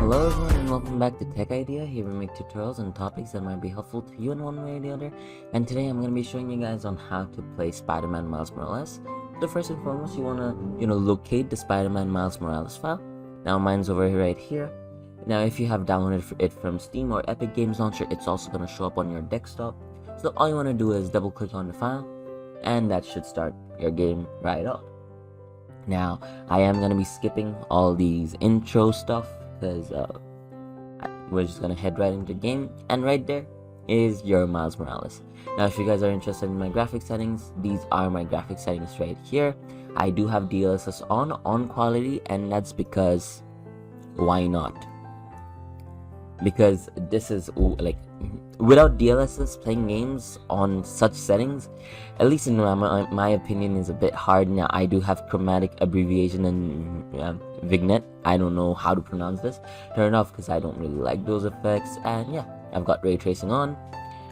Hello everyone and welcome back to Tech Idea. Here we make tutorials on topics that might be helpful to you in one way or the other. And today I'm going to be showing you guys on how to play Spider-Man Miles Morales. So first and foremost, you want to, locate the Spider-Man Miles Morales file. Now mine's over here, right here. Now if you have downloaded it from Steam or Epic Games Launcher, it's also going to show up on your desktop. So all you want to do is double click on the file and that should start your game right up. Now I am going to be skipping all these intro stuff because we're just gonna head right into the game, and right there is your Miles Morales. Now if you guys are interested in my graphic settings, these are my graphic settings right here. I do have DLSS on quality, and that's because why not? Because this is like, without DLSS, playing games on such settings, at least in my opinion, is a bit hard. Now I do have chromatic abbreviation and vignette, I don't know how to pronounce this, turn off because I don't really like those effects. And yeah, I've got ray tracing on,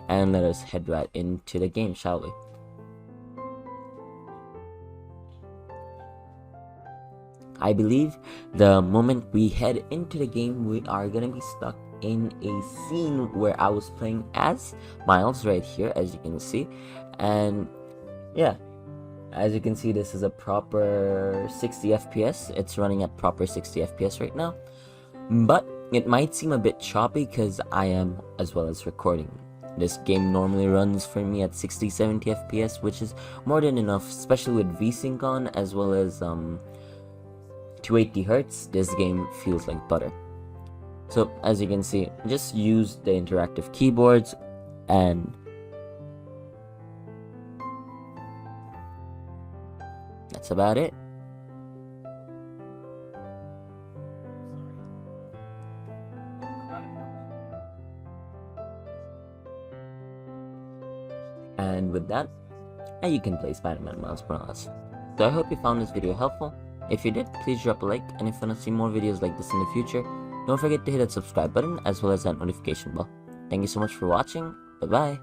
and let us head right into the game, shall we? I believe the moment we head into the game, we are gonna be stuck in a scene where I was playing as Miles right here, as you can see. And yeah, as you can see, this is a proper 60 FPS. It's running at proper 60 FPS right now, but it might seem a bit choppy because I am as well as recording. This game normally runs for me at 60-70 FPS, which is more than enough, especially with VSync on, as well as 280 Hertz. This game feels like butter. So as you can see, just use the interactive keyboards, and that's about it. And with that, now you can play Spider-Man Miles Morales. So I hope you found this video helpful. If you did, please drop a like, and if you want to see more videos like this in the future, don't forget to hit that subscribe button as well as that notification bell. Thank you so much for watching. Bye bye.